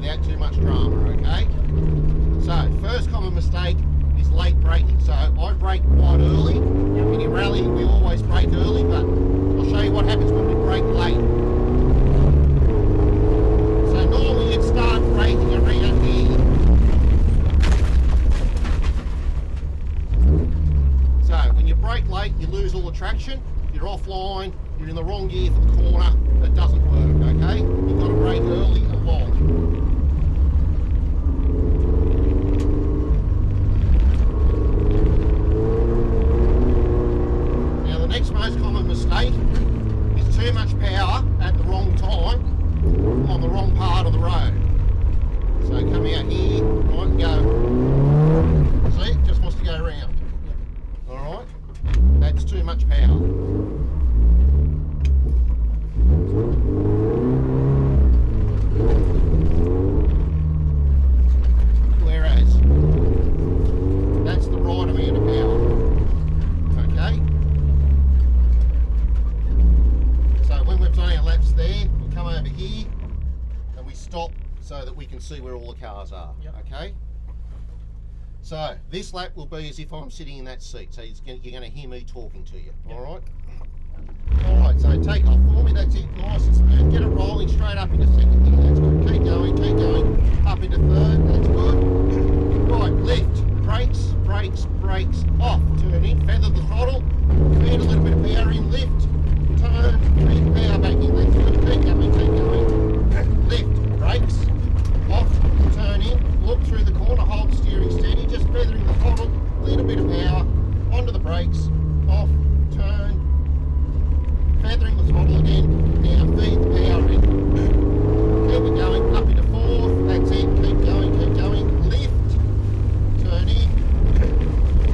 without too much drama, okay? So, first common mistake is late braking. So, I brake quite early. In your rally, we always brake early, but I'll show you what happens when we brake late. So, normally you'd start braking around here. So, when you brake late, you lose all the traction, you're offline, you're in the wrong gear for the corner, it doesn't work, okay? You've got to brake early and long. Now the next most common mistake is too much power at the wrong time on the wrong part of the road. So come out here, right, and go. See, it just wants to go around. Alright? That's too much power. Whereas, that's the right amount of power. Okay? So when we've done our laps there, we come over here and we stop so that we can see where all the cars are. Okay? So this lap will be as if I'm sitting in that seat, so you're going to hear me talking to you, alright? Alright, so take off for me, that's it, nice and smooth, get it rolling straight up into second gear, that's good, keep going, up into third, that's good. Right, lift, brakes, brakes, brakes, off, turn in, feather the throttle, feed a little bit of power in, lift, turn, feed power back in, that's good, keep going, lift, brakes, off, turn in, look through the corner, hold steering steady, just feathering the throttle, little bit of power, onto the brakes, off, turn, feathering the throttle again, now feed the power in. Keep it going, up into fourth, that's it, keep going, lift, turn in,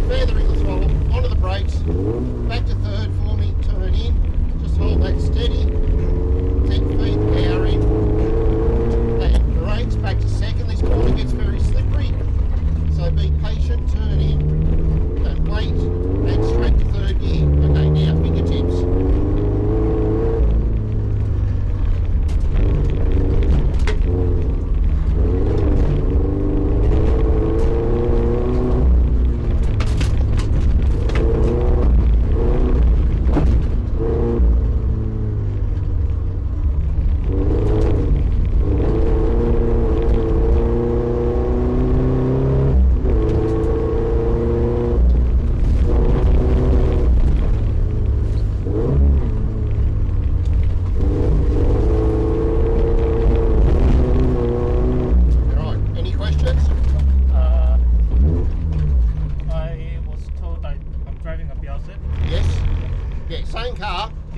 feathering the throttle, onto the brakes, back to third for me, turn in, just hold that steady, then feed the power in, and brakes, back to second, this corner gets very slippery, so be patient, turn in, don't wait, and straight to third gear. Okay, now fingertips.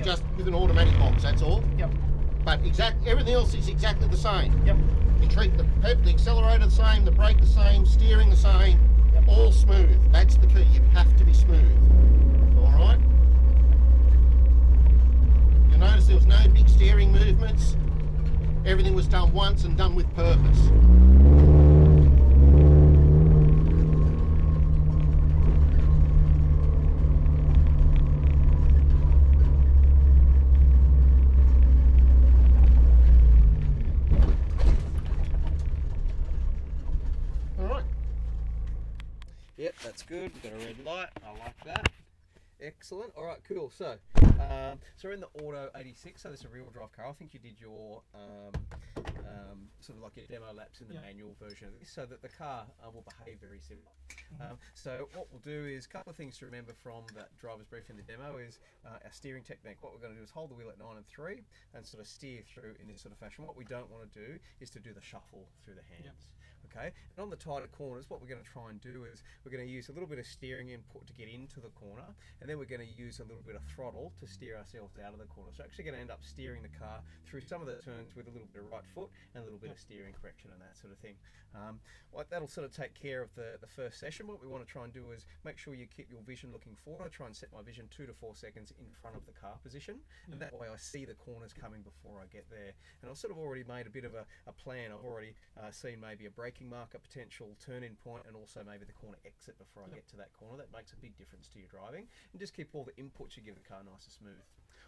Just with an automatic box, that's all. Yep. But everything else is exactly the same. Yep. You treat the accelerator the same, the brake the same, steering the same, all smooth. That's the key. You have to be smooth. All right. You'll notice there was no big steering movements. Everything was done once and done with purpose. Yep, that's good. We've got a red light. I like that. Excellent. All right, cool. So we're in the Auto 86. So this is a real drive car. I think you did your sort of like your demo laps in the manual version of this, so that the car will behave very similar. So what we'll do is a couple of things to remember from that driver's brief in the demo is our steering technique. What we're going to do is hold the wheel at 9 and 3 and sort of steer through in this sort of fashion. What we don't want to do is to do the shuffle through the hands. Okay, and on the tighter corners, what we're going to try and do is we're going to use a little bit of steering input to get into the corner, and then we're going to use a little bit of throttle to steer ourselves out of the corner. So actually going to end up steering the car through some of the turns with a little bit of right foot and a little bit of steering correction and that sort of thing. That'll sort of take care of the first session. What we want to try and do is make sure you keep your vision looking forward. I try and set my vision 2 to 4 seconds in front of the car position, and that way I see the corners coming before I get there. And I've sort of already made a bit of a plan. I've already seen maybe a braking mark, a potential turn-in point, and also maybe the corner exit before I get to that corner. That makes a big difference to your driving. And just keep all the inputs you give the car nice and smooth.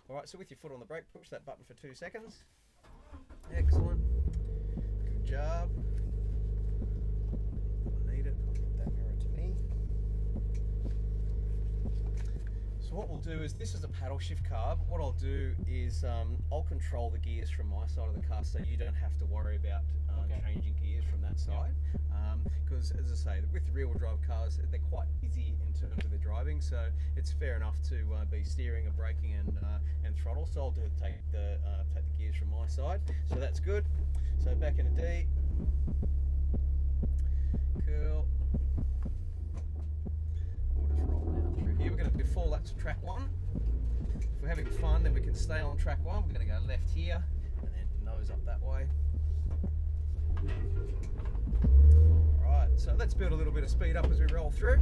All right, so with your foot on the brake, push that button for 2 seconds. Excellent. Good job. So what we'll do is, this is a paddle shift carb. What I'll do is I'll control the gears from my side of the car, so you don't have to worry about changing gears from that side. Because as I say, with the rear-wheel drive cars, they're quite easy in terms of their driving, so it's fair enough to be steering and braking and throttle. So I'll take the gears from my side, so that's good. So back in a D. Cool. We'll just roll down through here. We're going to do 4 laps of track 1. If we're having fun, then we can stay on track 1. We're going to go left here and then nose up that way. Right, so let's build a little bit of speed up as we roll through.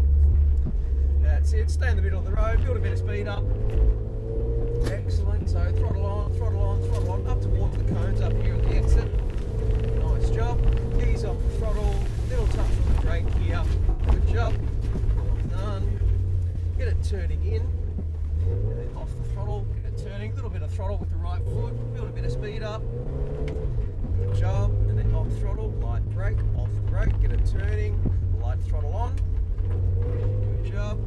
That's it. Stay in the middle of the road, build a bit of speed up. Excellent. So throttle on, throttle on, throttle on, up towards the cones up here at the exit. Nice job. Ease off the throttle, little touch on the brake here. Good job. Well done. Get it turning in, and then off the throttle, get it turning. A little bit of throttle with the right foot, build a bit of speed up. Good job. And then off throttle, light brake, off brake, get it turning, light throttle on. Good job.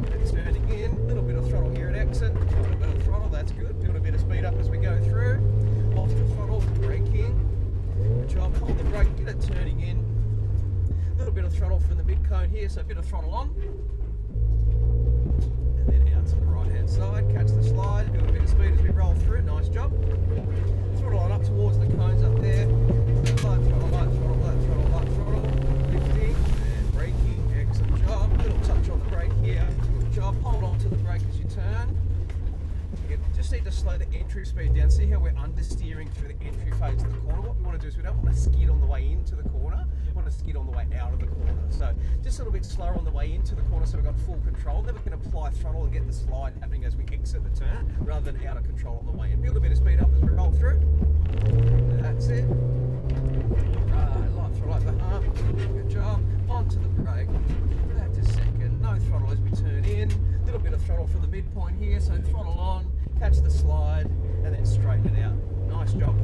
Get it turning in, a little bit of throttle here at exit, a bit of throttle, that's good. Build a bit of speed up as we go through. Off the throttle, braking. Good job, hold the brake, get it turning in. A little bit of throttle from the mid cone here, so a bit of throttle on. And then out to the right hand side, catch the slide, build a bit of speed as we roll through, nice job. Throttle on up towards the cones up there. Light throttle, light throttle, light throttle, light throttle. Lifting and braking, excellent job. Little touch on the brake here, good job. Hold on to the brake as you turn. Just need to slow the entry speed down. See how we're understeering through the entry phase of the corner? What we want to do is we don't want to skid on the way into the corner, we want to skid on the way out of the corner. So just a little bit slower on the way into the corner so we've got full control. Then we can apply throttle and get the slide happening as we exit the turn rather than out of control on the way in. Build a bit of speed up as we roll through. That's it. Right, light throttle over hump. Good job. Onto the brake. Back to second. No throttle as we turn in. A little bit of throttle from the midpoint here, so throttle on. Catch the slide and then straighten it out. Nice job.